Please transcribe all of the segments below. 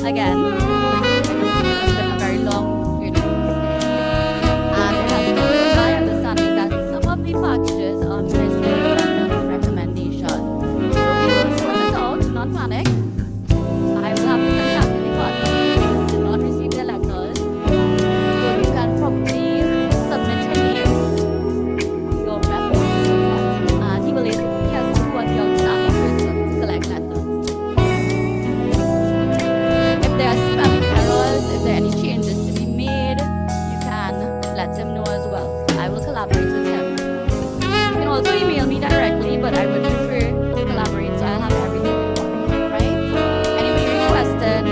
again. It's been a very long journey. And there has been my understanding that some of the packages are missing recommendations. So we will sort this out, do not panic. I will have to contact the department who did not receive their letters. So you can probably submit your name, your reference, and he will he has to do what the outstanding persons to collect letters. If there are spelling errors, if there are any changes to be made, you can let him know as well. I will collaborate with him. You can also email me directly, but I would prefer to collaborate so I'll have everything in one, right? Anybody requested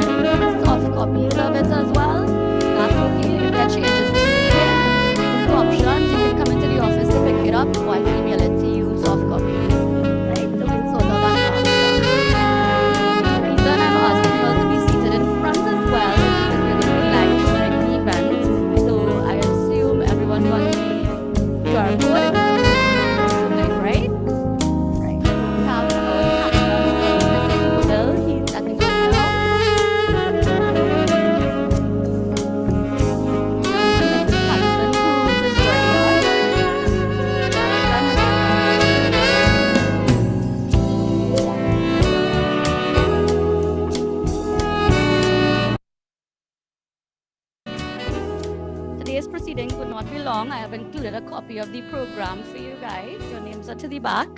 soft copies of it as well? That's okay. If there are changes to be made, two options. You can come into the office to pick it up, or I can email it to you, soft copy. Right? So we'll sort out that part. The reason I'm asking you all to be seated in front as well is because we're going to be live streaming the event. So I assume everyone got the QR code. Right? Right. So we have our captain, Mr. Bill. He's letting us know. Mrs. Patterson, who is joining us. Today's proceedings would not be long. I have included a copy of the program for you guys. Your names are to the back,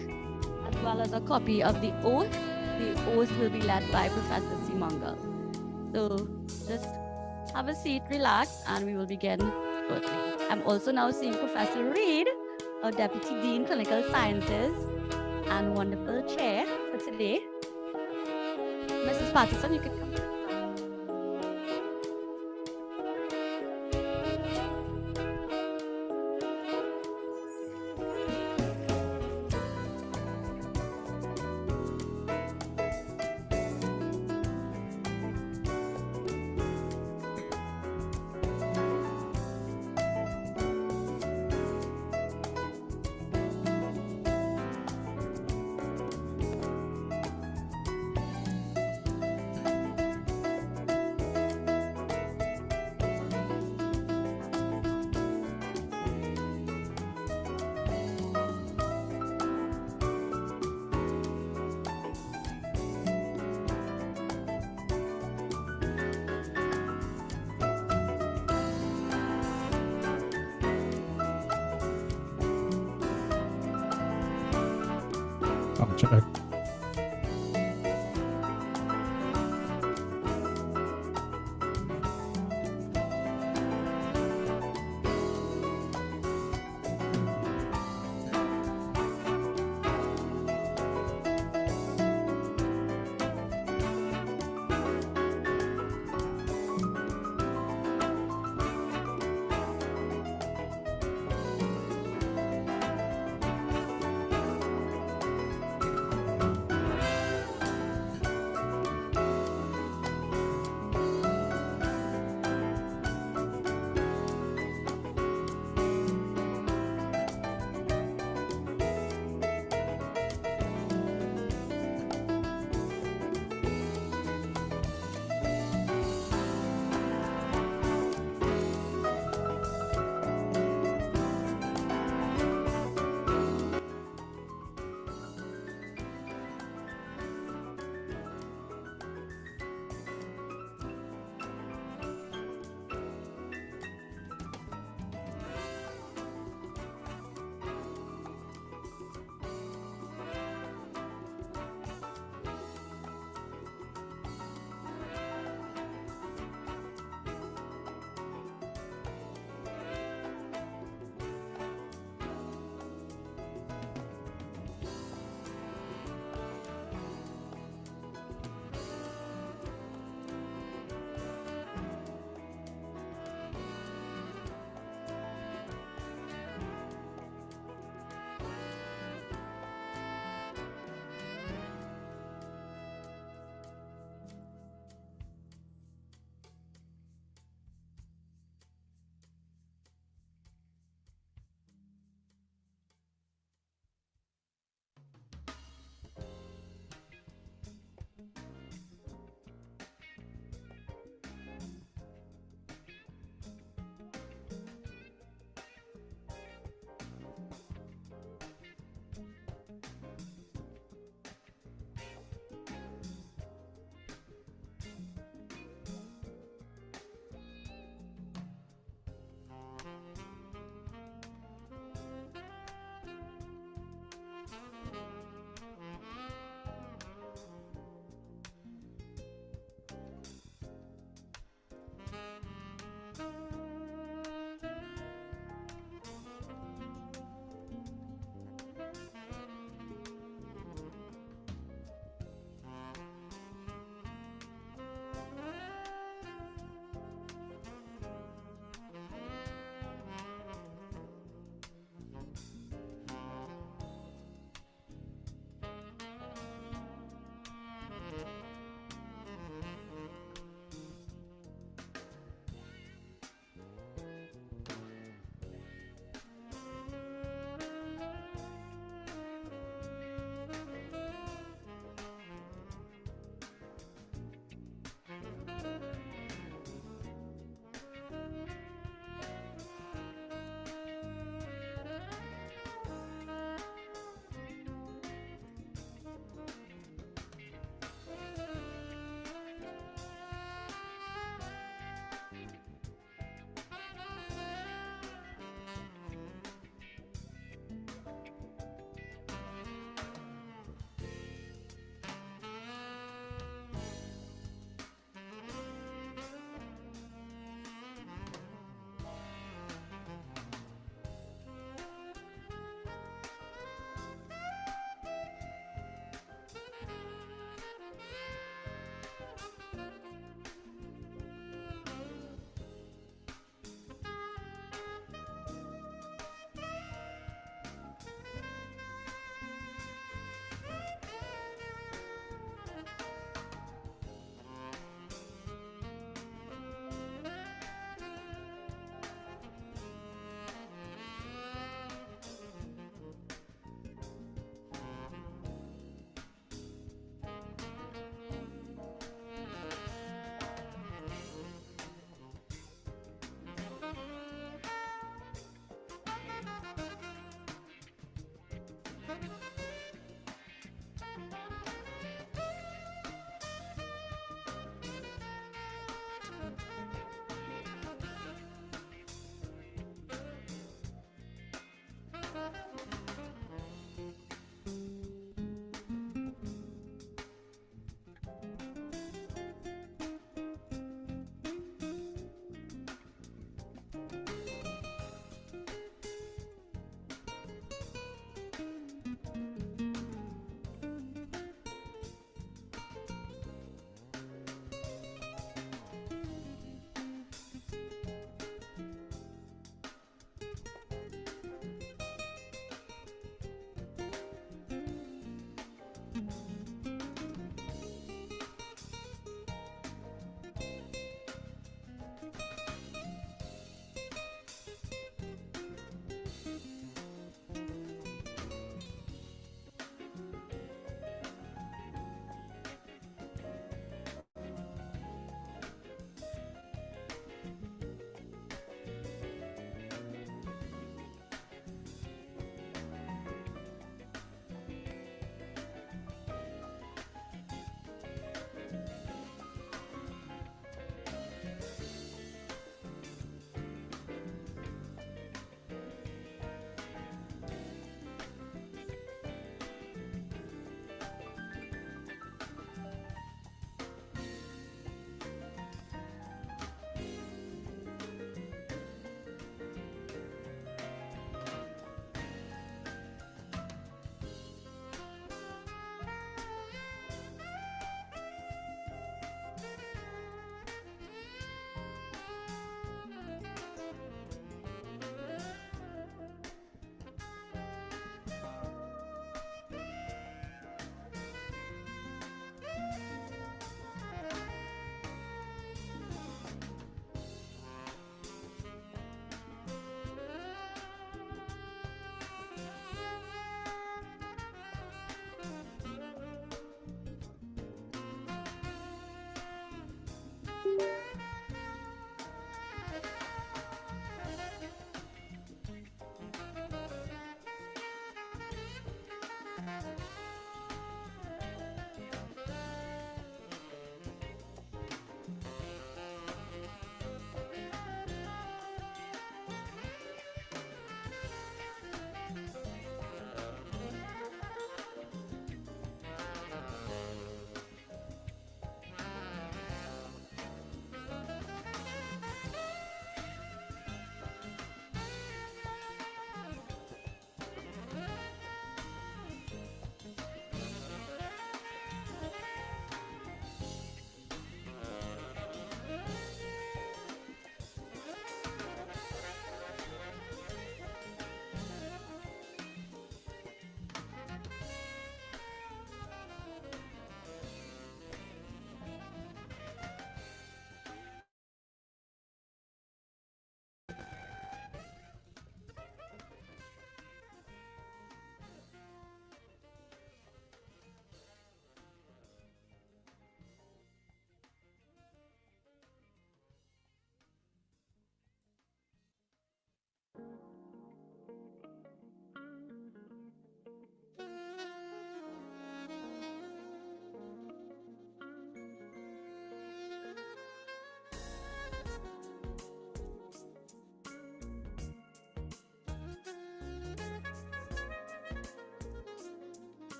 as well as a copy of the oath. The oath will be led by Professor Simangal. So just have a seat, relax, and we will begin shortly. I'm also now seeing Professor Reed, our Deputy Dean, Clinical Sciences, and wonderful chair for today. Mrs. Patterson, you can come. Check.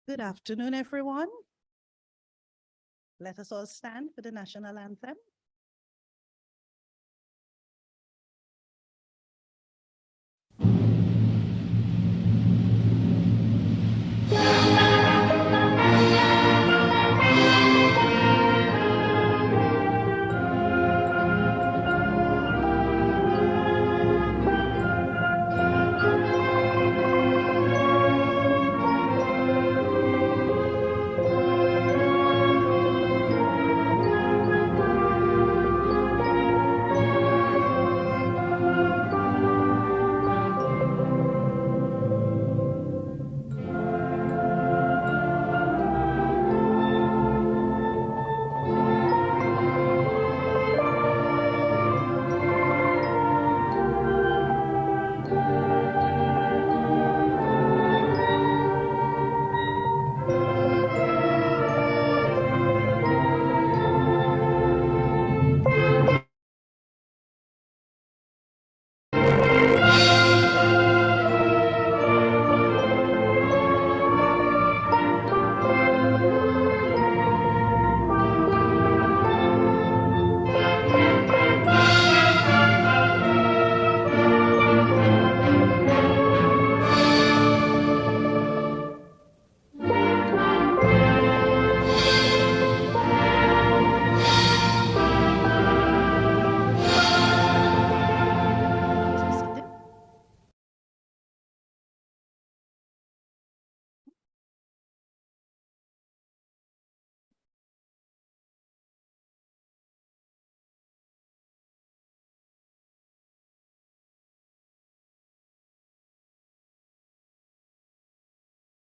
Good afternoon, everyone. Let us all stand for the national anthem.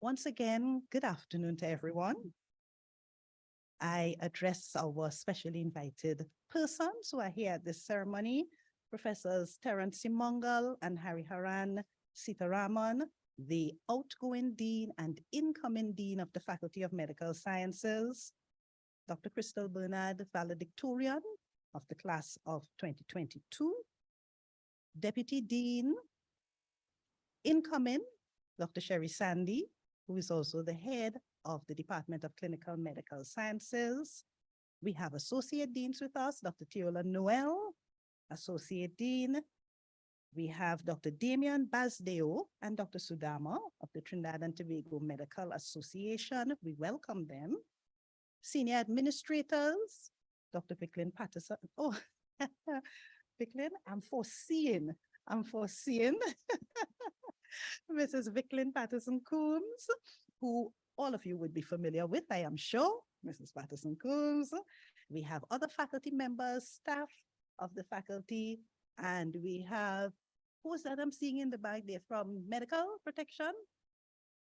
Once again, good afternoon to everyone. I address our specially invited persons who are here at this ceremony, Professors Terence Simongal and Harry Haran Sitaraman, the outgoing Dean and incoming Dean of the Faculty of Medical Sciences, Dr. Crystal Bernard, valedictorian of the class of 2022, Deputy Dean, incoming, Dr. Sherry Sandy, who is also the head of the Department of Clinical Medical Sciences. We have Associate Deans with us, Dr. Teola Noel, Associate Dean. We have Dr. Damian Bazdeo and Dr. Sudama of the Trinidad and Tobago Medical Association. We welcome them. Senior administrators, Dr. Vicklin Patterson. Oh, Vicklin, I'm foreseeing. Mrs. Vicklin Patterson Coombs, who all of you would be familiar with, I am sure, Mrs. Patterson Coombs. We have other faculty members, staff of the faculty, and we have, who's that I'm seeing in the back there from Medical Protection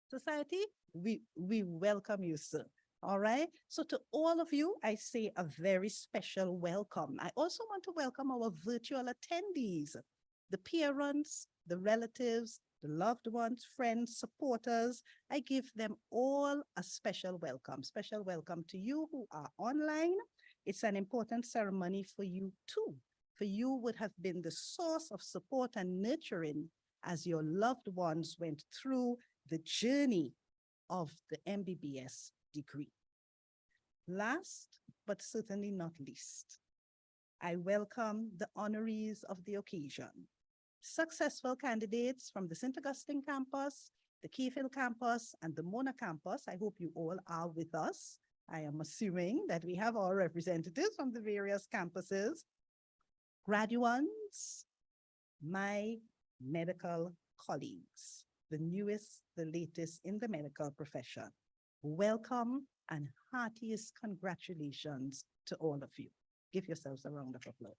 Society? We welcome you, sir. All right. So to all of you, I say a very special welcome. I also want to welcome our virtual attendees, the parents, the relatives, the loved ones, friends, supporters. I give them all a special welcome. Special welcome to you who are online. It's an important ceremony for you too. For you would have been the source of support and nurturing as your loved ones went through the journey of the MBBS degree. Last, but certainly not least, I welcome the honorees of the occasion. Successful candidates from the St. Augustine campus, the Keefield campus, and the Mona campus. I hope you all are with us. I am assuming that we have our representatives from the various campuses. Graduates, my medical colleagues, the newest, the latest in the medical profession. Welcome and heartiest congratulations to all of you. Give yourselves a round of applause.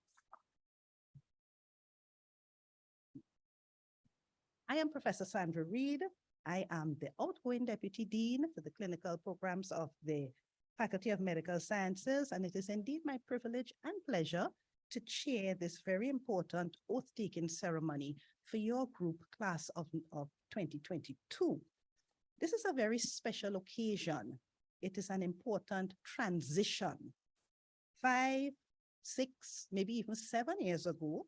I am Professor Sandra Reed. I am the outgoing Deputy Dean for the clinical programs of the Faculty of Medical Sciences, and it is indeed my privilege and pleasure to chair this very important oath-taking ceremony for your group class of 2022. This is a very special occasion. It is an important transition. 5, 6, maybe even 7 years ago,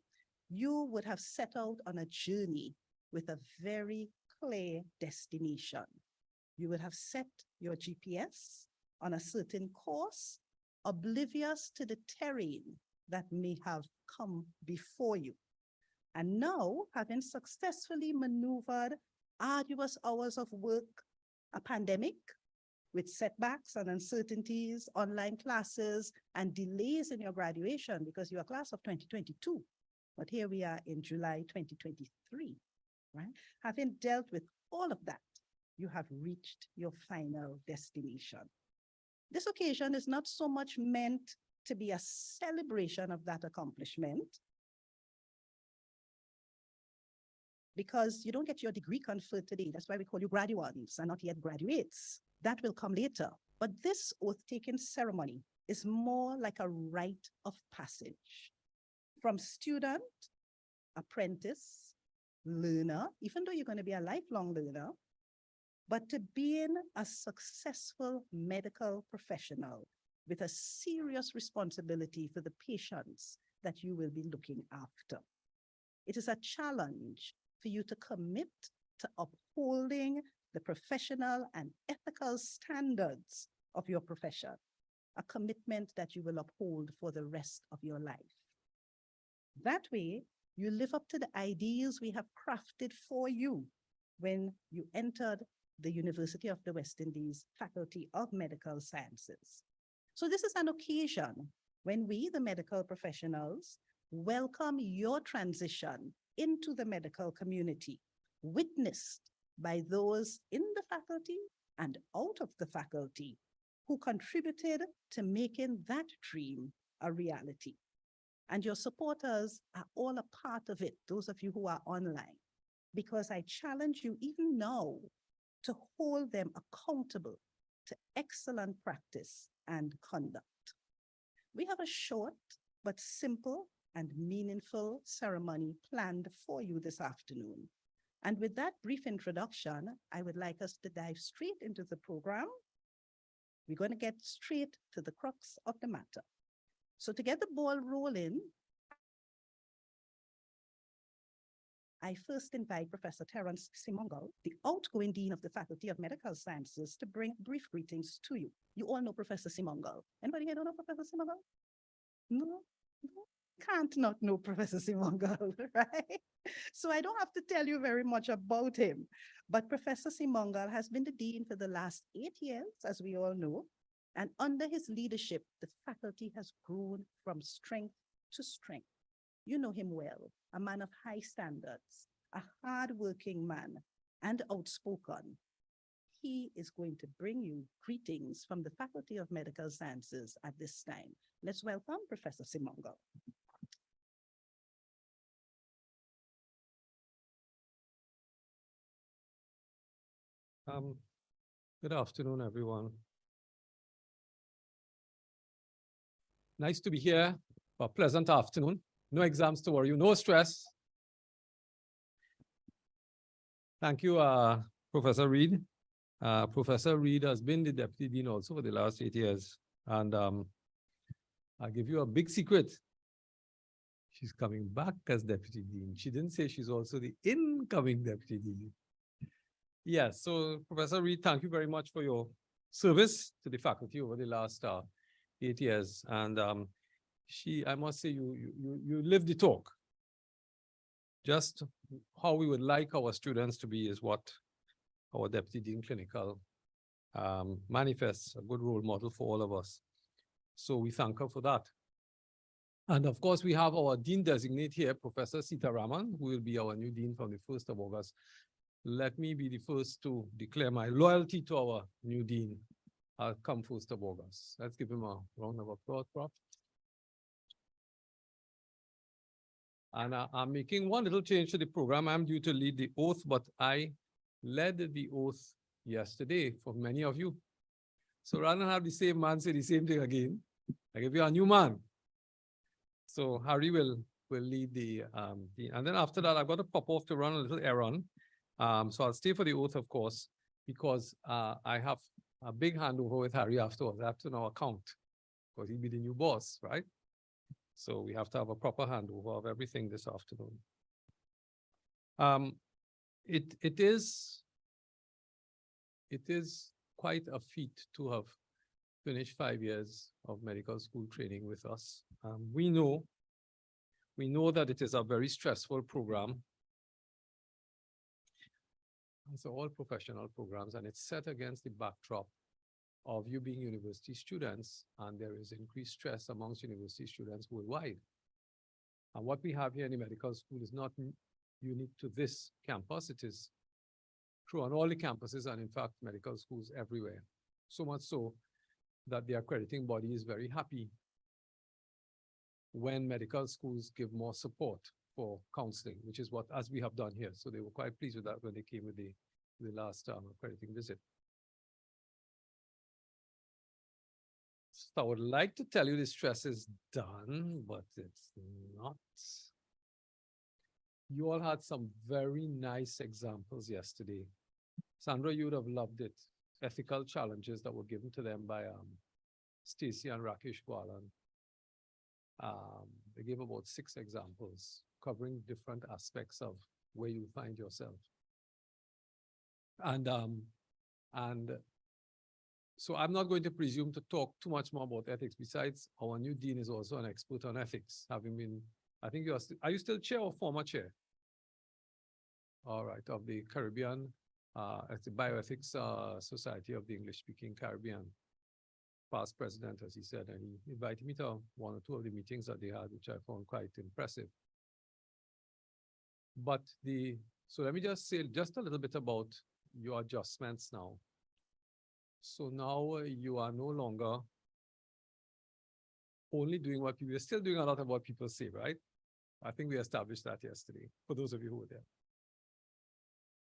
you would have set out on a journey with a very clear destination. You will have set your GPS on a certain course, oblivious to the terrain that may have come before you. And now, having successfully maneuvered arduous hours of work, a pandemic with setbacks and uncertainties, online classes, and delays in your graduation because you're a class of 2022. But here we are in July 2023, right? Having dealt with all of that, you have reached your final destination. This occasion is not so much meant to be a celebration of that accomplishment, because you don't get your degree conferred today. That's why we call you graduands and not yet graduates. That will come later. But this oath-taking ceremony is more like a rite of passage from student, apprentice, learner, even though you're going to be a lifelong learner, but to being a successful medical professional with a serious responsibility for the patients that you will be looking after. It is a challenge for you to commit to upholding the professional and ethical standards of your profession, a commitment that you will uphold for the rest of your life. That way, you live up to the ideals we have crafted for you when you entered the University of the West Indies Faculty of Medical Sciences. So this is an occasion when we, the medical professionals, welcome your transition into the medical community, witnessed by those in the faculty and out of the faculty who contributed to making that dream a reality. And your supporters are all a part of it, those of you who are online, because I challenge you even now to hold them accountable to excellent practice and conduct. We have a short but simple and meaningful ceremony planned for you this afternoon. And with that brief introduction, I would like us to dive straight into the program. We're going to get straight to the crux of the matter. So to get the ball rolling, I first invite Professor Terence Simongal, the outgoing Dean of the Faculty of Medical Sciences, to bring brief greetings to you. You all know Professor Simongal. Anybody here don't know Professor Simongal? No? No? Can't not know Professor Simongal, right? So I don't have to tell you very much about him. But Professor Simongal has been the Dean for the last 8 years, as we all know. And under his leadership, the faculty has grown from strength to strength. You know him well, a man of high standards, a hardworking man, and outspoken. He is going to bring you greetings from the Faculty of Medical Sciences at this time. Let's welcome Professor Simongal. Good afternoon, everyone. Nice to be here for a pleasant afternoon. No exams to worry you, no stress. Thank you, Professor Reed. Professor Reed has been the Deputy Dean also for the last 8 years. And I'll give you a big secret. She's coming back as Deputy Dean. She didn't say she's also the incoming Deputy Dean. Yes, so Professor Reed, thank you very much for your service to the faculty over the last 8 years. And I must say, you lived the talk. Just how we would like our students to be is what our Deputy Dean Clinical manifests, a good role model for all of us. So we thank her for that. And of course, we have our Dean designate here, Professor Sitaraman, who will be our new Dean from the 1st of August. Let me be the first to declare my loyalty to our new Dean. I'll come 1st of August. Let's give him a round of applause, Prof. And I'm making one little change to the program. I'm due to lead the oath, but I led the oath yesterday for many of you. So rather than have the same man say the same thing again, I give you a new man. So Harry will lead the, and then after that, I've got to pop off to run a little errand. So I'll stay for the oath, of course, because I have a big handover with Harry afterwards. I have to now account, because he'll be the new boss, right? So we have to have a proper handover of everything this afternoon. It is it is quite a feat to have finished 5 years of medical school training with us. We know that it is a very stressful program. It's all professional programs, and it's set against the backdrop of you being university students, and there is increased stress amongst university students worldwide. And what we have here in the medical school is not unique to this campus. It is true on all the campuses and, in fact, medical schools everywhere. So much so that the accrediting body is very happy when medical schools give more support for counseling, which is what, as we have done here. So they were quite pleased with that when they came with the last accrediting visit. So I would like to tell you the stress is done, but it's not. You all had some very nice examples yesterday. Sandra, you would have loved it. Ethical challenges that were given to them by Stacy and Rakesh Gwalan. They gave about 6 examples covering different aspects of where you find yourself. And so I'm not going to presume to talk too much more about ethics. Besides, our new dean is also an expert on ethics, having been, I think are you still chair or former chair? All right, of the Caribbean, at the Bioethics Society of the English-speaking Caribbean. Past president, as he said, and he invited me to 1 or 2 of the meetings that they had, which I found quite impressive. But so let me just say just a little bit about your adjustments now. So now you are no longer only doing what people, you're still doing a lot of what people say, right? I think we established that yesterday, for those of you who were there.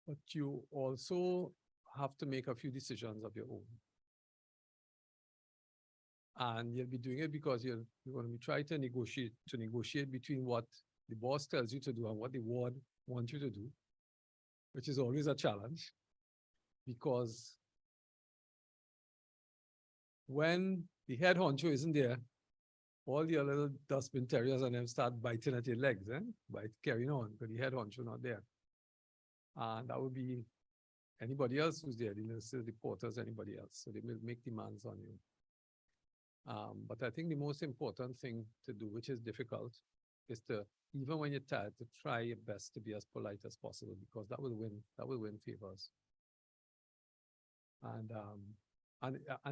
But you also have to make a few decisions of your own. And you'll be doing it because you're going to be trying to negotiate between what the boss tells you to do and what the ward wants you to do, which is always a challenge. Because when the head honcho isn't there, all the little dustbin terriers and them start biting at your legs, carrying on, because the head honcho not there. And that would be anybody else who's there, the nurses, the porters, anybody else. So they will make demands on you. But I think the most important thing to do, which is difficult, is to, even when you're tired, to try your best to be as polite as possible, because that will win favors. And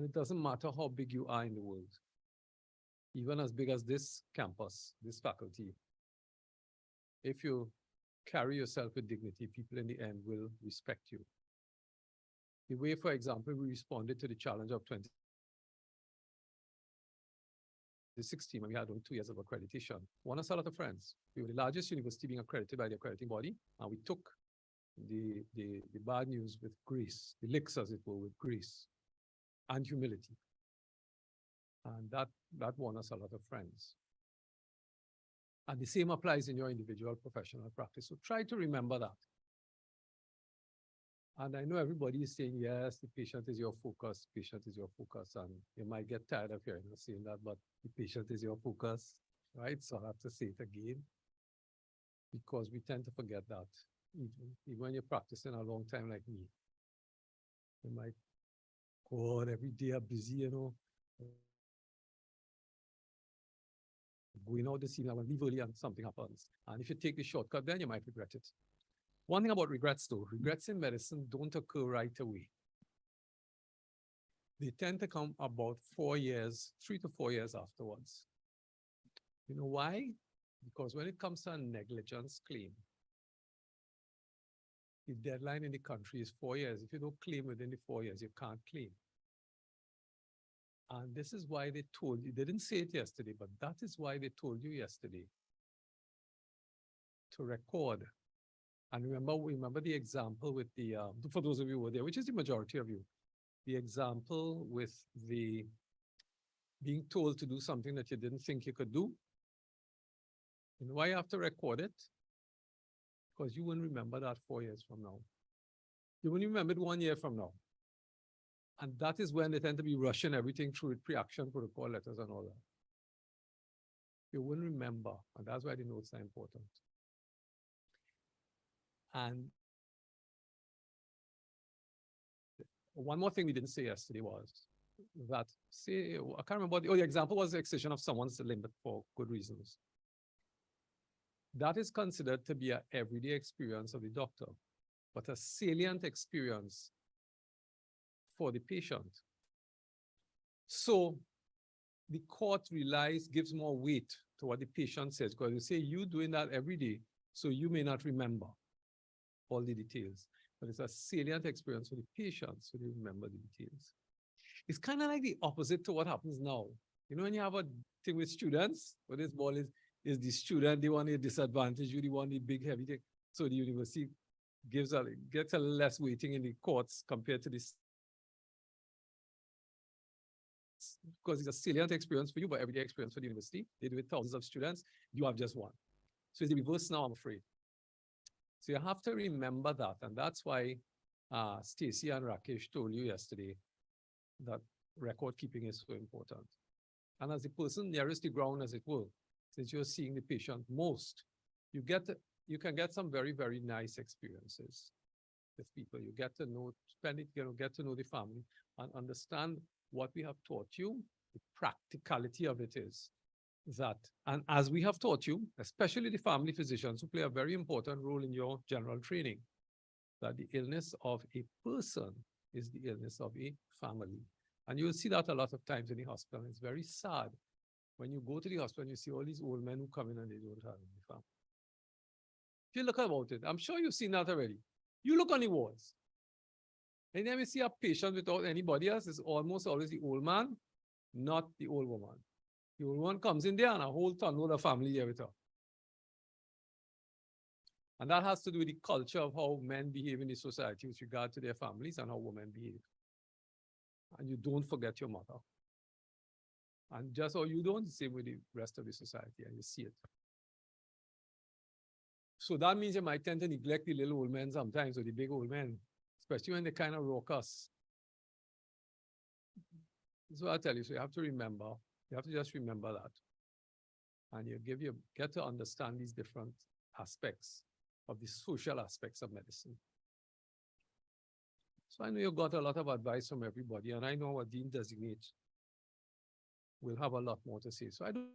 it doesn't matter how big you are in the world, even as big as this campus, this faculty. If you carry yourself with dignity, people in the end will respect you. The way, for example, we responded to the challenge of 2016, when we had only 2 years of accreditation, won us a lot of friends. We were the largest university being accredited by the accrediting body, and we took the bad news with grace, the licks, as it were, with grace and humility. And that won us a lot of friends. And the same applies in your individual professional practice. So try to remember that. And I know everybody is saying, yes, the patient is your focus, patient is your focus. And you might get tired of hearing us saying that, but the patient is your focus, right? So I have to say it again, because we tend to forget that. Even when you're practicing a long time like me, you might go on every day are busy, you know, going out this evening, I will leave early and something happens. And if you take the shortcut, then you might regret it. One thing about regrets, though, regrets in medicine don't occur right away. They tend to come about 4 years, 3 to 4 years afterwards. You know why? Because when it comes to a negligence claim, the deadline in the country is 4 years. If you don't claim within the 4 years, you can't claim. And this is why they told you, they didn't say it yesterday, but that is why they told you yesterday to record. And remember the example with the, for those of you who were there, which is the majority of you, the example with the being told to do something that you didn't think you could do. You know why you have to record it? Because you won't remember that 4 years from now. You won't remember it 1 year from now. And that is when they tend to be rushing everything through with pre-action protocol letters and all that. You wouldn't remember, and that's why the notes are important. And one more thing we didn't say yesterday was that, say, I can't remember, the example was the excision of someone's limb for good reasons. That is considered to be an everyday experience of the doctor, but a salient experience for the patient. So the court gives more weight to what the patient says, because you say you doing that every day, so you may not remember all the details, but it's a salient experience for the patient, so they remember the details. It's kind of like the opposite to what happens now. You know, when you have a thing with students, where this ball is the student, they want a disadvantage, you, they want the big heavy thing. So the university gets a less weighting in the courts compared to this, because it's a salient experience for you, but everyday experience for the university. They do it with thousands of students, you have just one. So it's the reverse now, I'm afraid. So you have to remember that, and that's why Stacy and Rakesh told you yesterday that record keeping is so important. And as the person nearest the ground, as it were, since you're seeing the patient most, you can get some very, very nice experiences with people. You get to know, get to know the family and understand what we have taught you. The practicality of it is that, and as we have taught you, especially the family physicians who play a very important role in your general training, that the illness of a person is the illness of a family. And you'll see that a lot of times in the hospital. It's very sad when you go to the hospital and you see all these old men who come in and they don't have any family. If you look about it, I'm sure you've seen that already. You look on the wards. And then we see a patient without anybody else, it's almost always the old man, not the old woman. The old one comes in there and a whole ton of the family there with her. And that has to do with the culture of how men behave in the society with regard to their families and how women behave. And you don't forget your mother. And just how you don't, the same with the rest of the society, and you see it. So that means you might tend to neglect the little old men sometimes, or the big old men, especially when they kind of raucous. That's what I tell you. So you have to remember, you have to just remember that. And you get to understand these different aspects of the social aspects of medicine. So I know you got a lot of advice from everybody, and I know our Dean Designate will have a lot more to say. So I don't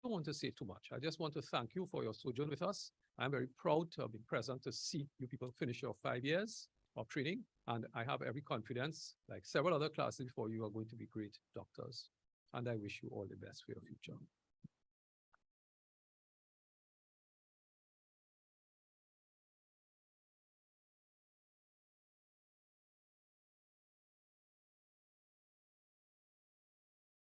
want to say too much. I just want to thank you for your sojourn with us. I'm very proud to have been present to see you people finish your 5 years of training. And I have every confidence, like several other classes before you, are going to be great doctors. And I wish you all the best for your future.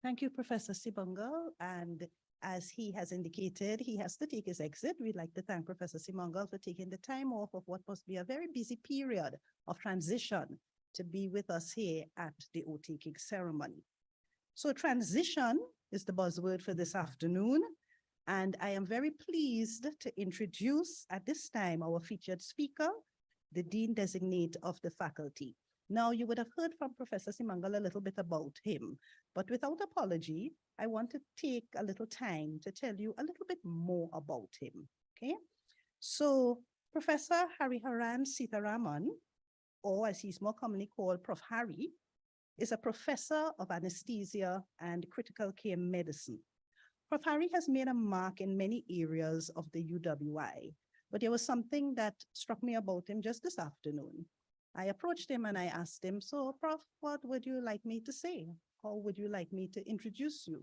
Thank you, Professor Simangal. And as he has indicated, he has to take his exit. We'd like to thank Professor Simangal for taking the time off of what must be a very busy period of transition to be with us here at the oath-taking ceremony. So transition is the buzzword for this afternoon. And I am very pleased to introduce at this time our featured speaker, the Dean Designate of the faculty. Now, you would have heard from Professor Simangal a little bit about him, but without apology, I want to take a little time to tell you a little bit more about him, okay? So Professor Hariharan Sitaraman, or as he's more commonly called, Prof. Harry, is a professor of anesthesia and critical care medicine. Prof. Harry has made a mark in many areas of the UWI, but there was something that struck me about him just this afternoon. I approached him and I asked him, so Prof, what would you like me to say? How would you like me to introduce you?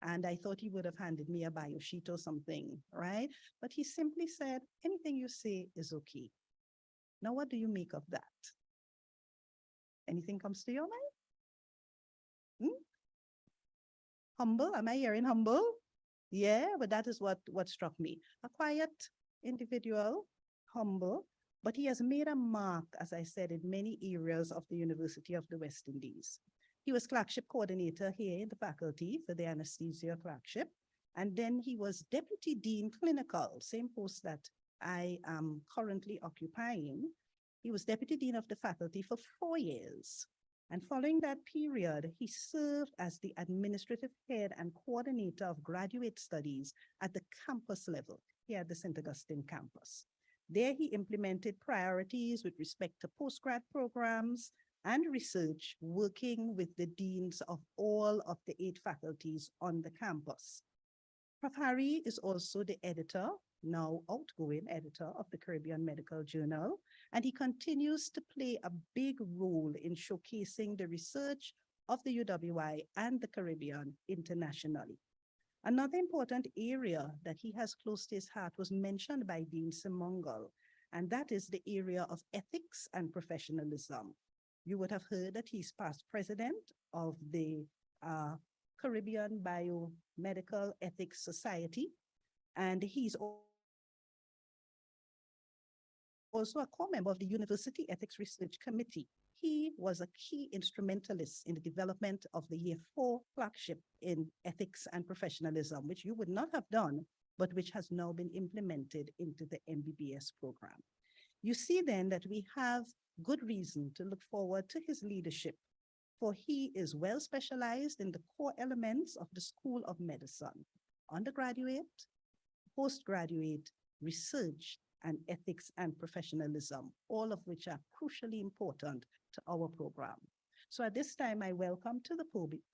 And I thought he would have handed me a bio sheet or something, right? But he simply said, anything you say is okay. Now, what do you make of that? Anything comes to your mind? Humble, am I hearing humble? Yeah, but that is what struck me. A quiet individual, humble, but he has made a mark, as I said, in many areas of the University of the West Indies. He was clerkship coordinator here in the faculty for the anesthesia clerkship. And then he was deputy dean clinical, same post that I am currently occupying. He was deputy dean of the faculty for 4 years. And following that period, he served as the administrative head and coordinator of graduate studies at the campus level here at the St. Augustine campus. There he implemented priorities with respect to postgrad programs and research, working with the deans of all of the 8 faculties on the campus. Prof. Harry is also the editor, now outgoing editor of the Caribbean Medical Journal, and he continues to play a big role in showcasing the research of the UWI and the Caribbean internationally. Another important area that he has close to his heart was mentioned by Dean Simongal, and that is the area of ethics and professionalism. You would have heard that he's past president of the Caribbean Biomedical Ethics Society, and he's also a core member of the University Ethics Research Committee. He was a key instrumentalist in the development of the Year 4 flagship in ethics and professionalism, which you would not have done, but which has now been implemented into the MBBS program. You see then that we have good reason to look forward to his leadership, for he is well specialized in the core elements of the School of Medicine: undergraduate, postgraduate, research, and ethics and professionalism, all of which are crucially important to our program. So at this time, I welcome to the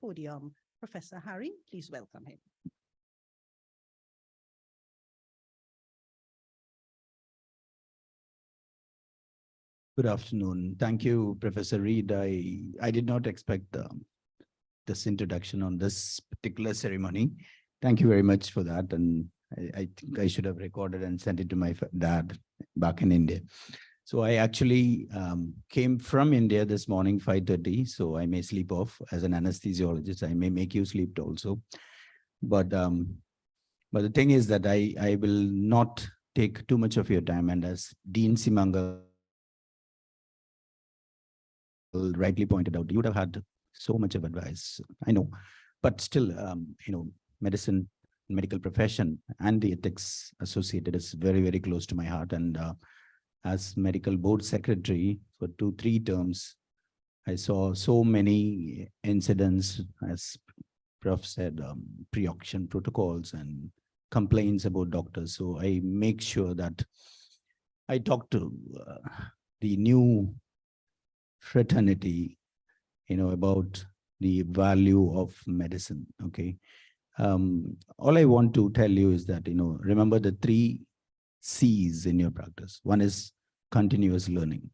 podium Professor Harry. Please welcome him. Good afternoon. Thank you, Professor Reed. I did not expect this introduction on this particular ceremony. Thank you very much for that. And I think I should have recorded and sent it to my dad back in India. So I actually came from India this morning, 5:30. So I may sleep off as an anesthesiologist. I may make you sleep also. But the thing is that I will not take too much of your time. And as Dean Simangal rightly pointed out, you would have had so much of advice, I know, but still, medicine, medical profession, and the ethics associated is very, very close to my heart. And as medical board secretary for 2-3 terms, I saw so many incidents, as Prof said, pre-auction protocols and complaints about doctors. So I make sure that I talk to the new fraternity, about the value of medicine. Okay. All I want to tell you is that, remember the 3 C's in your practice. One is continuous learning.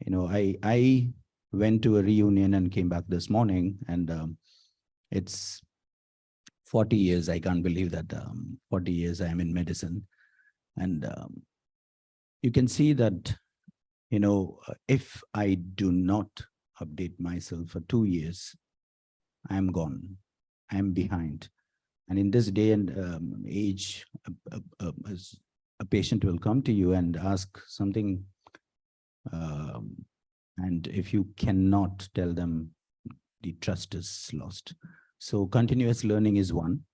I went to a reunion and came back this morning, and it's 40 years. I can't believe that 40 years I am in medicine. And you can see that, if I do not update myself for 2 years, I'm gone. I'm behind. And in this day and age, a patient will come to you and ask something, and if you cannot tell them, the trust is lost. So continuous learning is one.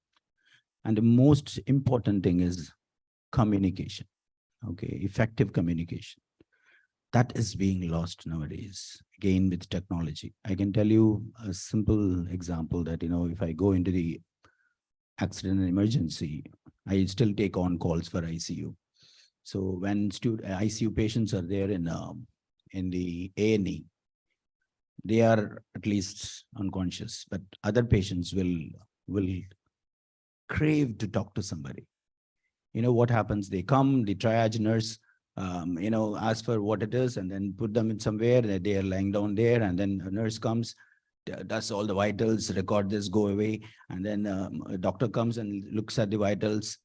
And the most important thing is communication. Okay, effective communication. That is being lost nowadays, again, with technology. I can tell you a simple example that, if I go into the accident and emergency, I still take on calls for ICU. So when ICU patients are there in the A&E, they are at least unconscious, but other patients will crave to talk to somebody. What happens? They come, the triage nurse, ask for what it is, and then put them in somewhere. They are lying down there, and then a nurse comes, does all the vitals, record this, go away, and then a doctor comes and looks at the vitals,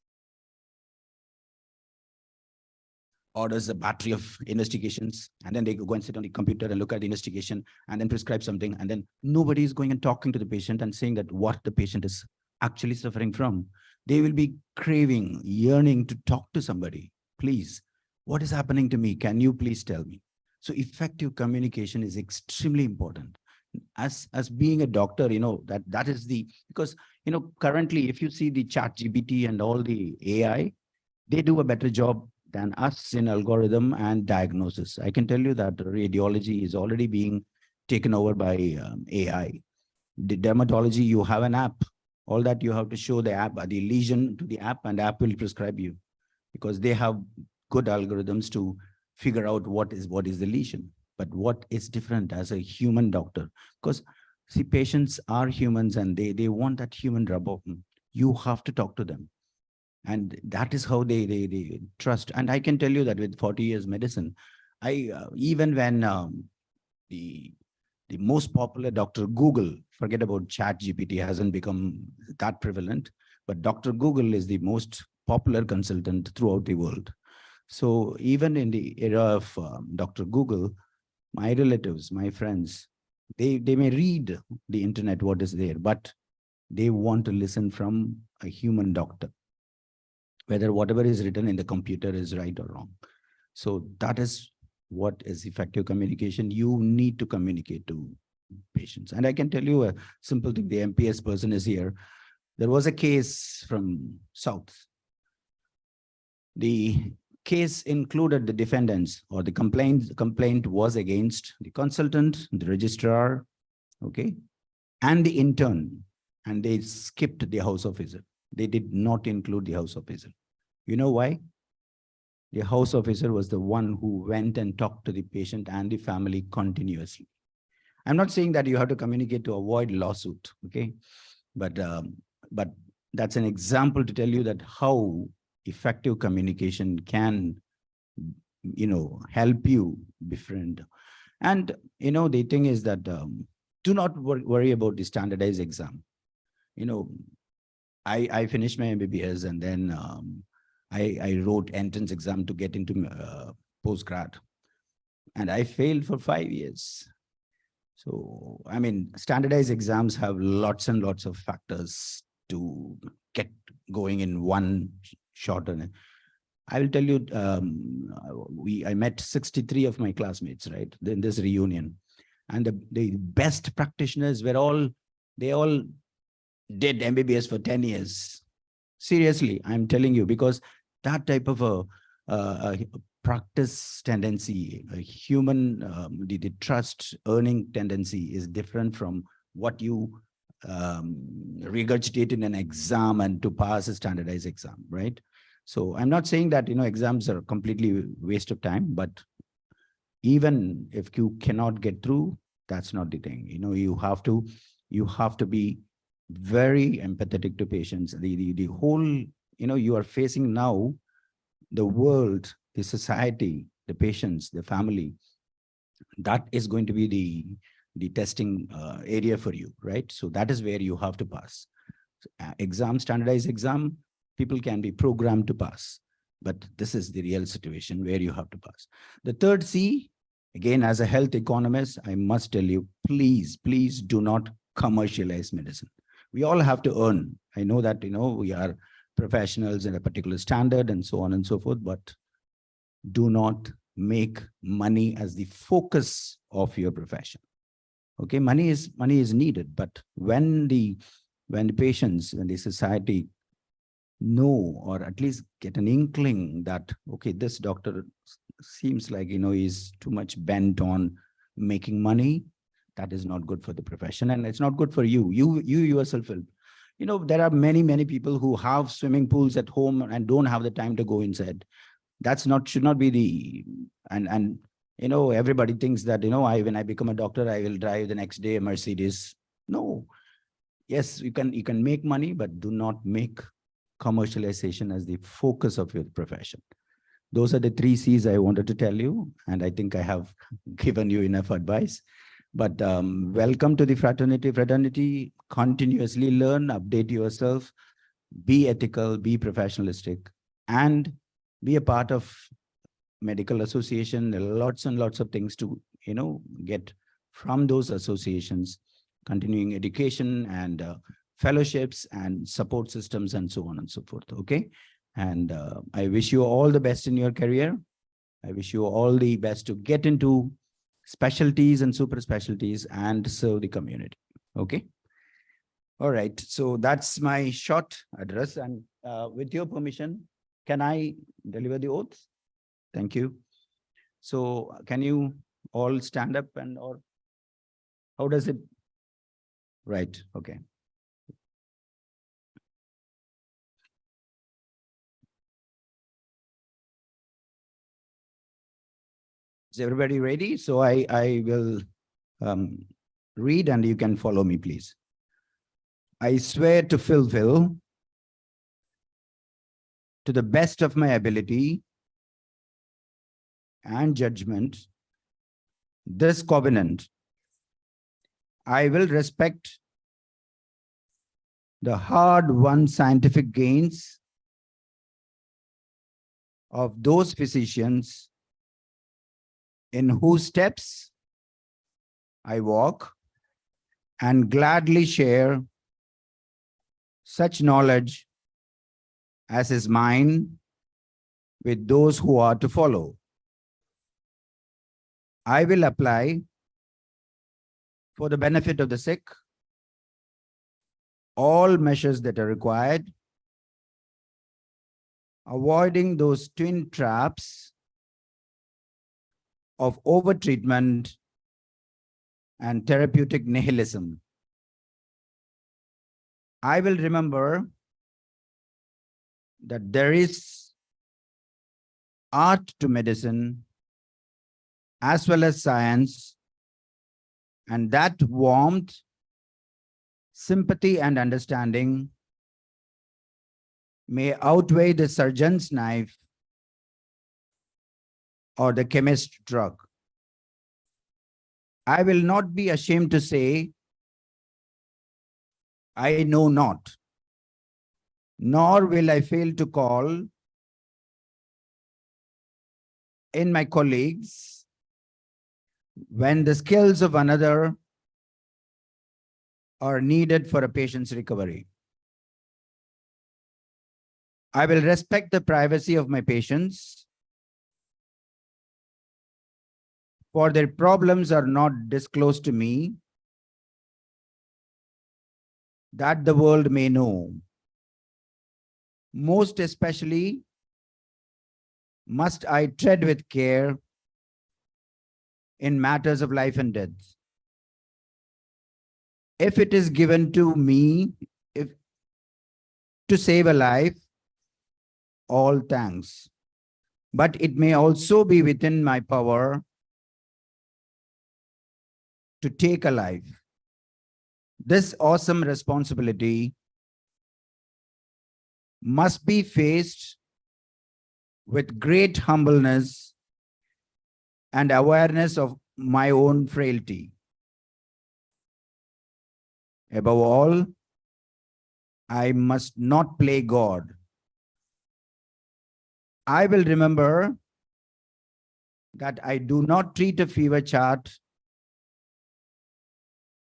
orders a battery of investigations, and then they go and sit on the computer and look at the investigation and then prescribe something, and then nobody is going and talking to the patient and saying that what the patient is actually suffering from. They will be craving, yearning to talk to somebody. Please, what is happening to me? Can you please tell me? So effective communication is extremely important. As being a doctor, that is because, currently, if you see the ChatGPT and all the AI, they do a better job than us in algorithm and diagnosis. I can tell you that radiology is already being taken over by AI. The dermatology, you have an app. All that you have to show the app, the lesion to the app, and app will prescribe you, because they have good algorithms to figure out what is the lesion. But what is different as a human doctor? Because see, patients are humans and they want that human rub. You have to talk to them. And that is how they trust. And I can tell you that with 40 years medicine, even when the most popular Dr. Google, forget about Chat GPT, hasn't become that prevalent, but Dr. Google is the most popular consultant throughout the world. So even in the era of Dr. Google, my relatives, my friends, they may read the internet, what is there, but they want to listen from a human doctor, whether whatever is written in the computer is right or wrong. So that is what is effective communication. You need to communicate to patients. And I can tell you a simple thing. The MPS person is here. There was a case from South. The case included the defendants, or the complaint was against the consultant, the registrar, okay, and the intern, and they skipped the house officer. They did not include the house officer. You know why? The house officer was the one who went and talked to the patient and the family continuously. I'm not saying that you have to communicate to avoid lawsuit, okay? But that's an example to tell you that how effective communication can, help you befriend. And, the thing is that do not worry about the standardized exam. I finished my MBBS, and then I wrote entrance exam to get into postgrad, and I failed for 5 years. So, I mean, standardized exams have lots and lots of factors to get going in one shot. And I will tell you, I met 63 of my classmates, right, in this reunion. And the best practitioners they all did MBBS for 10 years. Seriously, I'm telling you, because that type of a practice tendency, a human, the trust earning tendency is different from what you regurgitate in an exam and to pass a standardized exam, right? So I'm not saying that, exams are completely waste of time, but even if you cannot get through, that's not the thing. You have to be very empathetic to patients. The whole, you are facing now the world, the society, the patients, the family. That is going to be the testing area for you, right? So that is where you have to pass. Exam, standardized exam, people can be programmed to pass, but this is the real situation where you have to pass. The third C, again, as a health economist, I must tell you, please do not commercialize medicine. We all have to earn. I know that, we are professionals in a particular standard and so on and so forth, but do not make money as the focus of your profession. Okay, money is needed, but when the patients, when the society know, or at least get an inkling that, okay, this doctor seems like, is too much bent on making money, that is not good for the profession, and it's not good for you. You yourself will. There are many people who have swimming pools at home and don't have the time to go inside. Should not be the, and everybody thinks that, when I become a doctor, I will drive the next day a Mercedes. No. Yes, you can make money, but do not make commercialization as the focus of your profession. Those are the 3 C's I wanted to tell you, and I think I have given you enough advice. But welcome to the fraternity. Continuously learn, update yourself, be ethical, be professionalistic, and be a part of medical association. Lots and lots of things to, get from those associations, continuing education and fellowships and support systems and so on and so forth. Okay. And I wish you all the best in your career. I wish you all the best to get into specialties and super specialties and serve the community. Okay. All right. So that's my short address. And with your permission, can I deliver the oath? Thank you. So can you all stand up, and or how does it? Right. Okay. Is everybody ready? So I will read and you can follow me, please. I swear to fulfill to the best of my ability and judgment this covenant. I will respect the hard-won scientific gains of those physicians in whose steps I walk, and gladly share such knowledge as is mine with those who are to follow. I will apply for the benefit of the sick all measures that are required, avoiding those twin traps of overtreatment and therapeutic nihilism. I will remember that there is art to medicine as well as science, and that warmth, sympathy, and understanding may outweigh the surgeon's knife or the chemist's drug. I will not be ashamed to say, I know not, nor will I fail to call in my colleagues when the skills of another are needed for a patient's recovery. I will respect the privacy of my patients, for their problems are not disclosed to me, that the world may know. Most especially must I tread with care in matters of life and death. If it is given to me to save a life, all thanks. But it may also be within my power to take a life. This awesome responsibility must be faced with great humbleness and awareness of my own frailty. Above all, I must not play God. I will remember that I do not treat a fever chart,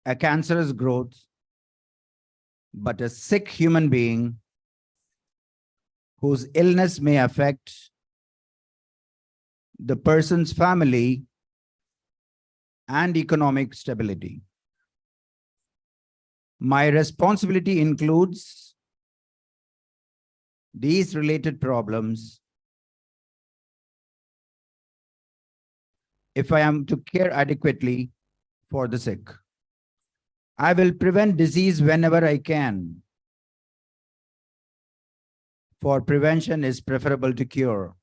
a cancerous growth, but a sick human being whose illness may affect the person's family and economic stability. My responsibility includes these related problems. If I am to care adequately for the sick, I will prevent disease whenever I can, for prevention is preferable to cure.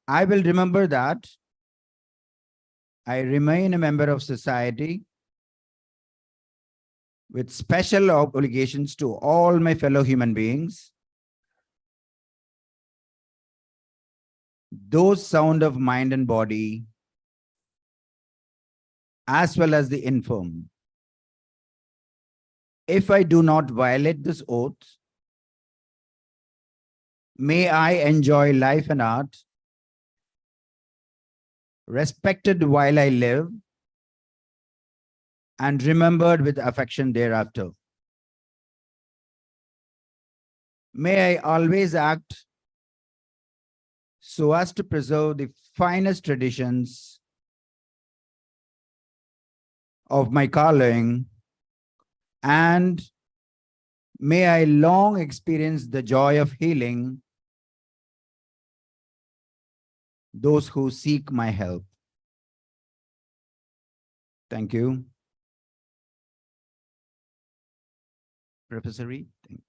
I will remember that I remain a member of society with special obligations to all my fellow human beings, those sound of mind and body, as well as the infirm. If I do not violate this oath, may I enjoy life and art, respected while I live, and remembered with affection thereafter. May I always act so as to preserve the finest traditions of my calling, and may I long experience the joy of healing those who seek my help. Thank you. Professor Reed. Thank you.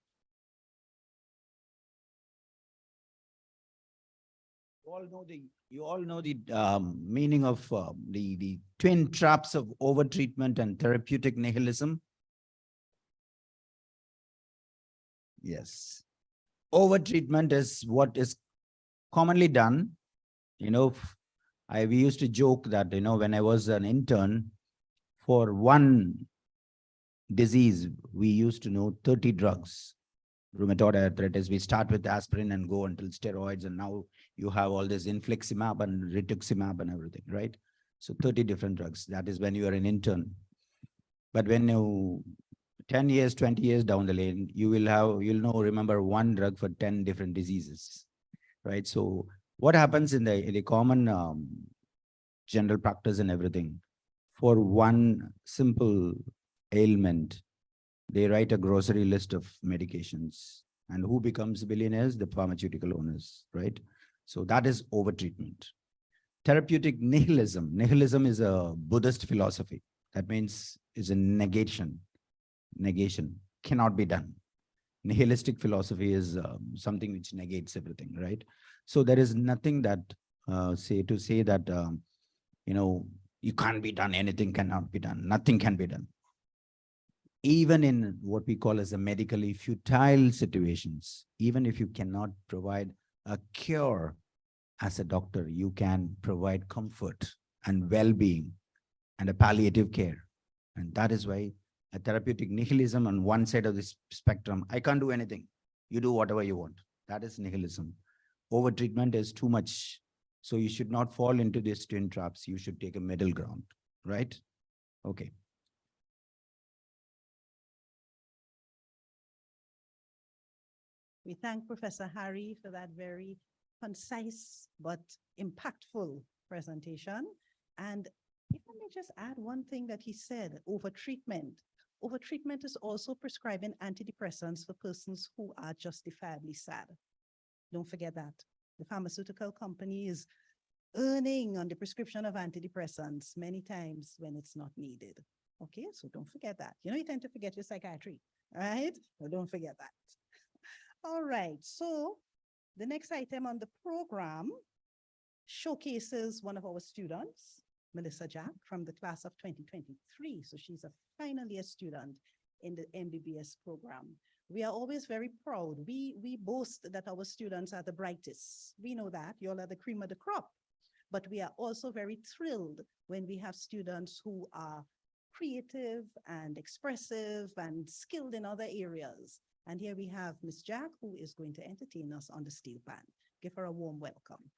You all know the meaning of the twin traps of overtreatment and therapeutic nihilism. Yes. Overtreatment is what is commonly done. You know, we used to joke that, when I was an intern, for one disease, we used to know 30 drugs. Rheumatoid arthritis, we start with aspirin and go until steroids, and now you have all this infliximab and rituximab and everything, right? So 30 different drugs. That is when you are an intern. But when you 10 years, 20 years down the lane, remember one drug for 10 different diseases, right? So what happens in the common general practice and everything, for one simple ailment, they write a grocery list of medications. And who becomes billionaires? The pharmaceutical owners, right? So that is overtreatment. Therapeutic nihilism. Nihilism is a Buddhist philosophy. That means is a negation. Negation cannot be done. Nihilistic philosophy is something which negates everything, right? So there is nothing that say that you can't be done, anything cannot be done, nothing can be done. Even in what we call as a medically futile situations, even if you cannot provide a cure as a doctor, you can provide comfort and well-being and a palliative care. And that is why a therapeutic nihilism on one side of this spectrum, I can't do anything. You do whatever you want. That is nihilism. Overtreatment is too much. So you should not fall into these twin traps. You should take a middle ground, right? Okay. We thank Professor Harry for that very concise but impactful presentation. And if I may just add one thing that he said, overtreatment. Overtreatment is also prescribing antidepressants for persons who are justifiably sad. Don't forget that. The pharmaceutical company is earning on the prescription of antidepressants many times when it's not needed. Okay, so don't forget that. You tend to forget your psychiatry, right? So don't forget that. All right, so the next item on the program showcases one of our students, Melissa Jack, from the class of 2023. So she's a final year student in the MBBS program. We are always very proud. We boast that our students are the brightest. We know that. You all are the cream of the crop. But we are also very thrilled when we have students who are creative and expressive and skilled in other areas. And here we have Miss Jack, who is going to entertain us on the steel pan. Give her a warm welcome.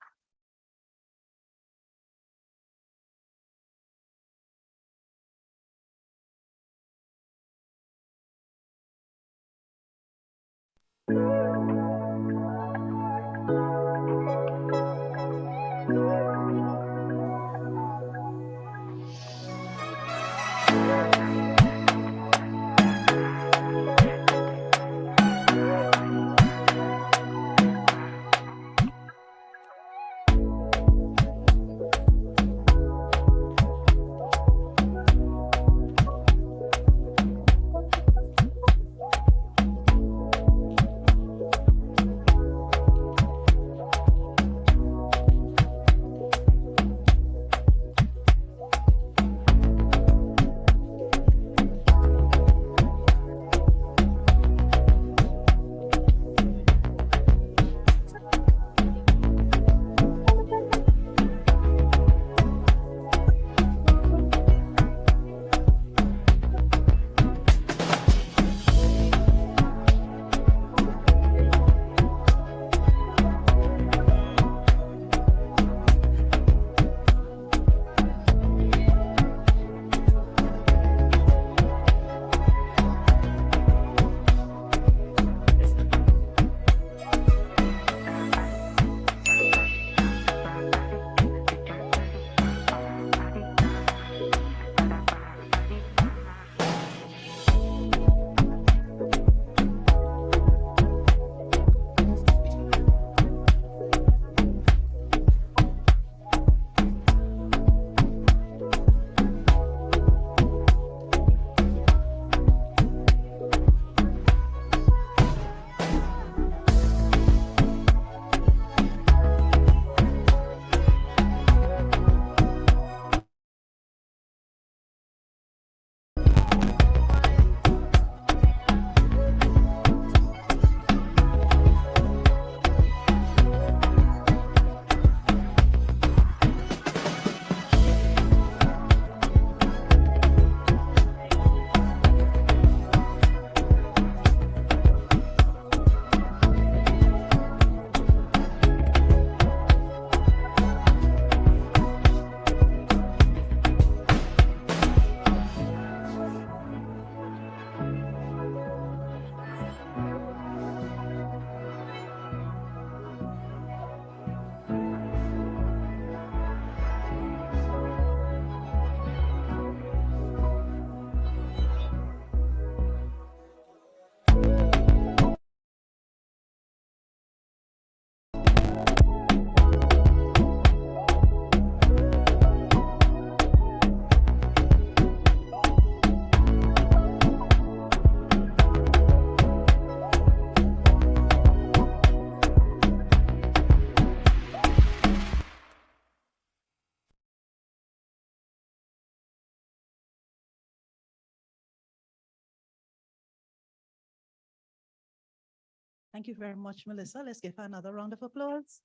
Thank you very much, Melissa. Let's give her another round of applause.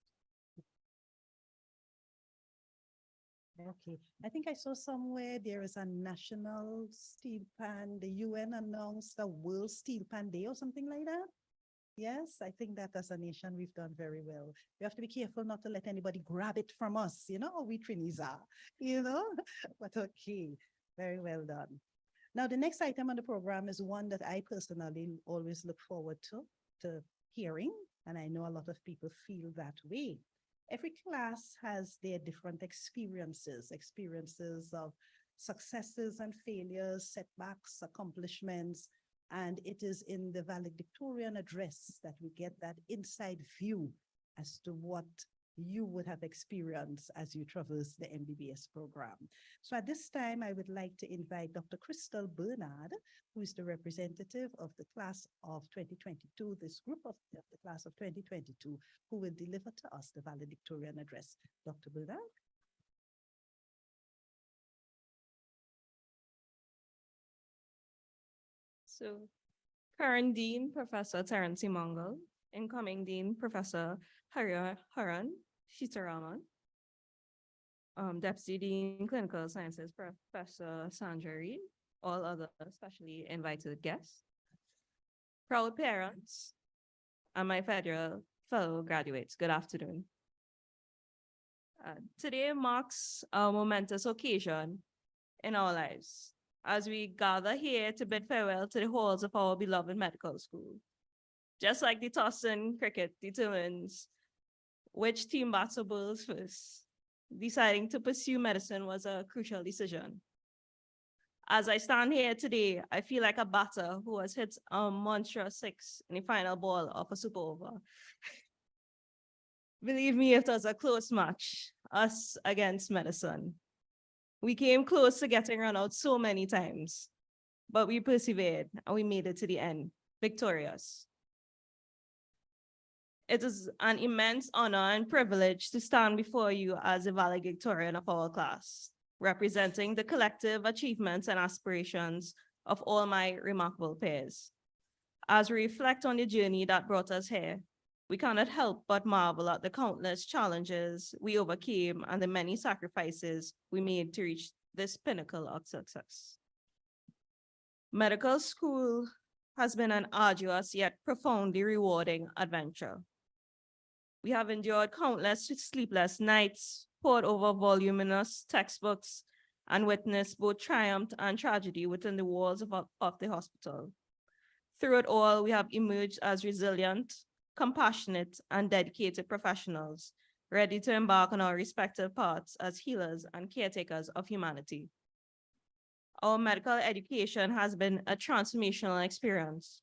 Okay, I think I saw somewhere there is a national steel pan. The UN announced a World Steel Pan Day or something like that. Yes, I think that as a nation, we've done very well. We have to be careful not to let anybody grab it from us, we Trinis are, but okay, very well done. Now, the next item on the program is one that I personally always look forward to hearing, and I know a lot of people feel that way. Every class has their different experiences of successes and failures, setbacks, accomplishments, and it is in the valedictorian address that we get that inside view as to what you would have experienced as you traverse the MBBS program. So at this time, I would like to invite Dr. Crystal Bernard, who is the representative of the class of 2022, this group of the class of 2022, who will deliver to us the valedictorian address. Dr. Bernard? So, current Dean, Professor Terence Mongol, incoming Dean, Professor Haran Sitaraman, Deputy Dean, Clinical Sciences, Professor Sandra Reed, all other specially invited guests, proud parents, and my federal fellow graduates, good afternoon. Today marks a momentous occasion in our lives as we gather here to bid farewell to the halls of our beloved medical school. Just like the toss in cricket determines which team bats or bowls first, deciding to pursue medicine was a crucial decision. As I stand here today, I feel like a batter who has hit a monstrous six in the final ball of a super over. Believe me, it was a close match, us against medicine. We came close to getting run out so many times, but we persevered and we made it to the end, victorious. It is an immense honor and privilege to stand before you as a valedictorian of our class, representing the collective achievements and aspirations of all my remarkable peers. As we reflect on the journey that brought us here, we cannot help but marvel at the countless challenges we overcame and the many sacrifices we made to reach this pinnacle of success. Medical school has been an arduous yet profoundly rewarding adventure. We have endured countless sleepless nights, pored over voluminous textbooks, and witnessed both triumph and tragedy within the walls of the hospital. Through it all, we have emerged as resilient, compassionate, and dedicated professionals, ready to embark on our respective paths as healers and caretakers of humanity. Our medical education has been a transformational experience.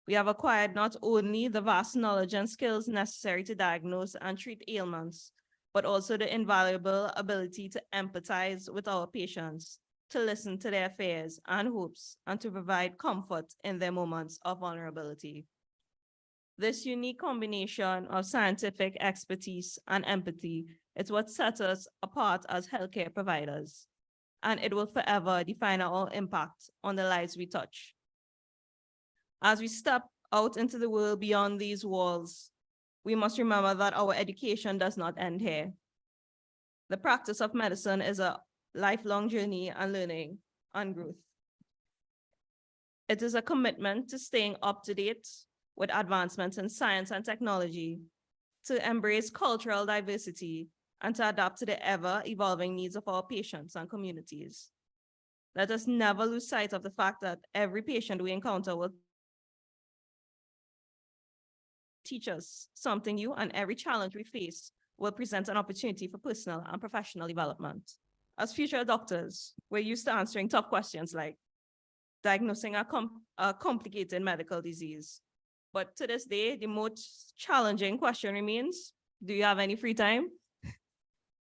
We have acquired not only the vast knowledge and skills necessary to diagnose and treat ailments, but also the invaluable ability to empathize with our patients, to listen to their fears and hopes, and to provide comfort in their moments of vulnerability. This unique combination of scientific expertise and empathy is what sets us apart as healthcare providers, and it will forever define our impact on the lives we touch. As we step out into the world beyond these walls, we must remember that our education does not end here. The practice of medicine is a lifelong journey and learning and growth. It is a commitment to staying up to date with advancements in science and technology, to embrace cultural diversity, and to adapt to the ever-evolving needs of our patients and communities. Let us never lose sight of the fact that every patient we encounter will teach us something new, and every challenge we face will present an opportunity for personal and professional development. As future doctors, we're used to answering tough questions like diagnosing a complicated medical disease. But to this day, the most challenging question remains, do you have any free time?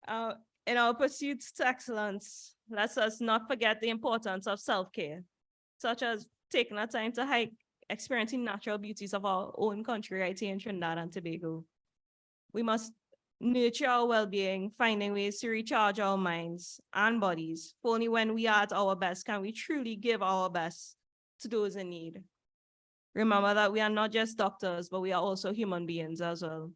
In our pursuit to excellence, let us not forget the importance of self-care, such as taking the time to hike, experiencing natural beauties of our own country right here in Trinidad and Tobago. We must nurture our well-being, finding ways to recharge our minds and bodies. For only when we are at our best can we truly give our best to those in need. Remember that we are not just doctors, but we are also human beings as well.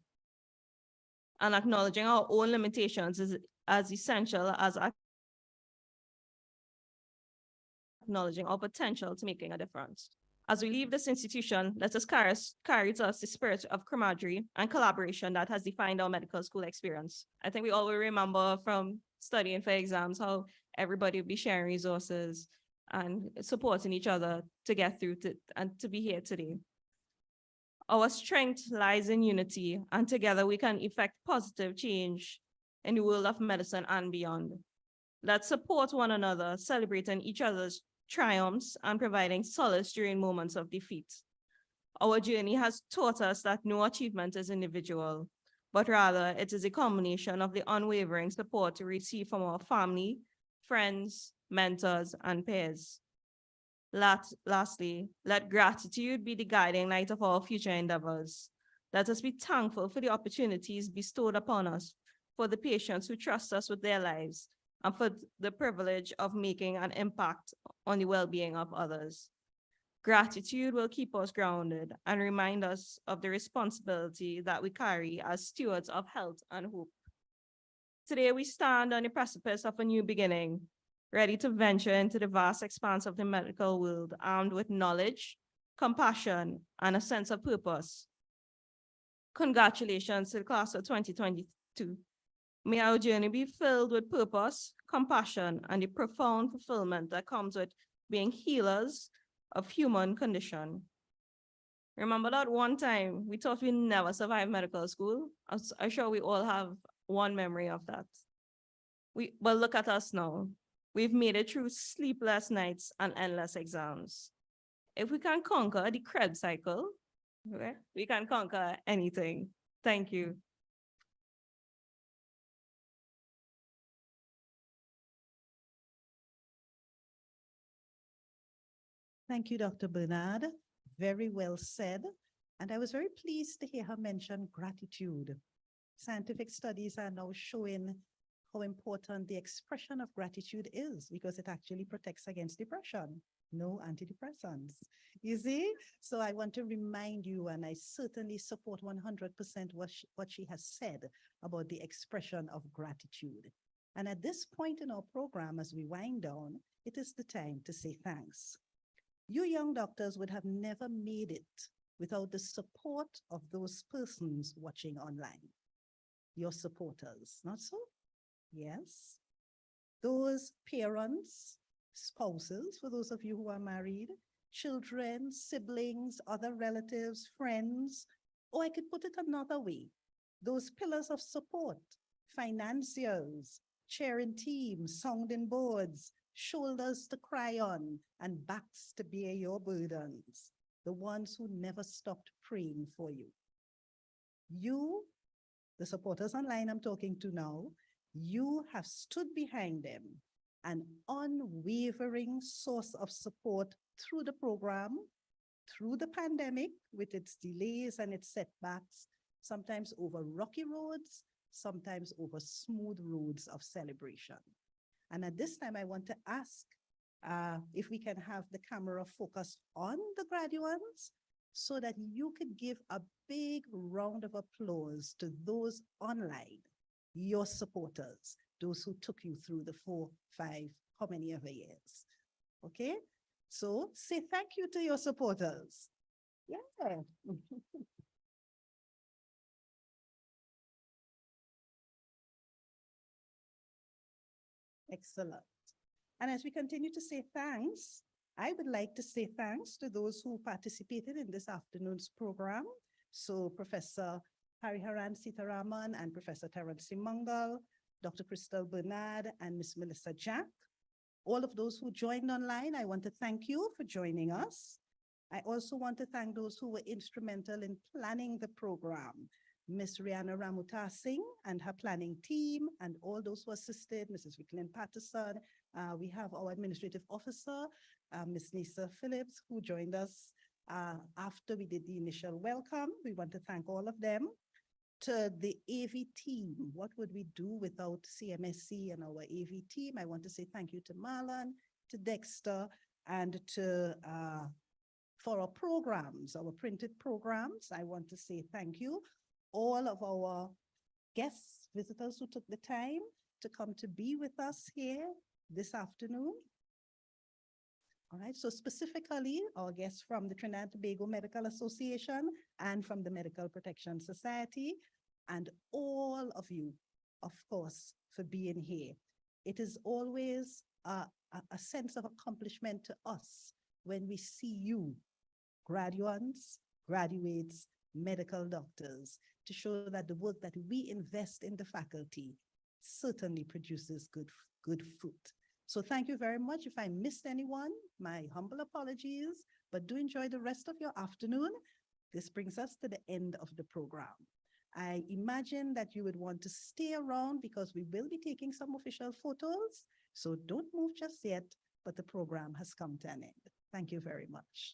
And acknowledging our own limitations is as essential as acknowledging our potential to making a difference. As we leave this institution, let us carry to us the spirit of camaraderie and collaboration that has defined our medical school experience. I think we all will remember from studying for exams how everybody will be sharing resources and supporting each other to get through and to be here today. Our strength lies in unity, and together we can effect positive change in the world of medicine and beyond. Let's support one another, celebrating each other's triumphs and providing solace during moments of defeat. Our journey has taught us that no achievement is individual, but rather it is a combination of the unwavering support we receive from our family, friends, mentors, and peers. Lastly, let gratitude be the guiding light of our future endeavors. Let us be thankful for the opportunities bestowed upon us, for the patients who trust us with their lives, and for the privilege of making an impact on the well-being of others. Gratitude will keep us grounded and remind us of the responsibility that we carry as stewards of health and hope. Today, we stand on the precipice of a new beginning, ready to venture into the vast expanse of the medical world, armed with knowledge, compassion, and a sense of purpose. Congratulations to the class of 2022. May our journey be filled with purpose, compassion, and the profound fulfillment that comes with being healers of human condition. Remember that one time we thought we never survived medical school? I'm sure we all have one memory of that. But look at us now. We've made it through sleepless nights and endless exams. If we can conquer the Krebs cycle, okay, we can conquer anything. Thank you. Thank you, Dr. Bernard. Very well said. And I was very pleased to hear her mention gratitude. Scientific studies are now showing how important the expression of gratitude is because it actually protects against depression. No antidepressants. You see? So I want to remind you, and I certainly support 100% what she has said about the expression of gratitude. And at this point in our program, as we wind down, it is the time to say thanks. You young doctors would have never made it without the support of those persons watching online. Your supporters, not so? Yes. Those parents, spouses, for those of you who are married, children, siblings, other relatives, friends, or I could put it another way. Those pillars of support, financiers, chairing teams, sounding boards, shoulders to cry on, and backs to bear your burdens, the ones who never stopped praying for you. You, the supporters online I'm talking to now, you have stood behind them, an unwavering source of support through the program, through the pandemic with its delays and its setbacks, sometimes over rocky roads, sometimes over smooth roads of celebration. And at this time, I want to ask if we can have the camera focused on the graduates so that you could give a big round of applause to those online, your supporters, those who took you through the 4, 5, how many ever years. Okay? So say thank you to your supporters. Yeah. Excellent. And as we continue to say thanks, I would like to say thanks to those who participated in this afternoon's program. So Professor Hariharan Sitaraman and Professor Terence Simangal, Dr. Crystal Bernard and Ms. Melissa Jack. All of those who joined online, I want to thank you for joining us. I also want to thank those who were instrumental in planning the program. Ms. Rihanna Ramuta Singh and her planning team, and all those who assisted, Mrs. Vicklin Patterson. We have our administrative officer, Ms. Nisa Phillips, who joined us after we did the initial welcome. We want to thank all of them. To the AV team, what would we do without CMSC and our AV team? I want to say thank you to Marlon, to Dexter, and to For our programs, our printed programs, I want to say thank you. All of our guests, visitors who took the time to come to be with us here this afternoon. All right, so specifically our guests from the Trinidad and Tobago Medical Association and from the Medical Protection Society, and all of you, of course, for being here. It is always a sense of accomplishment to us when we see you, graduates, medical doctors, to show that the work that we invest in the faculty certainly produces good fruit. So thank you very much. If I missed anyone, my humble apologies, but do enjoy the rest of your afternoon. This brings us to the end of the program. I imagine that you would want to stay around because we will be taking some official photos. So don't move just yet, but the program has come to an end. Thank you very much.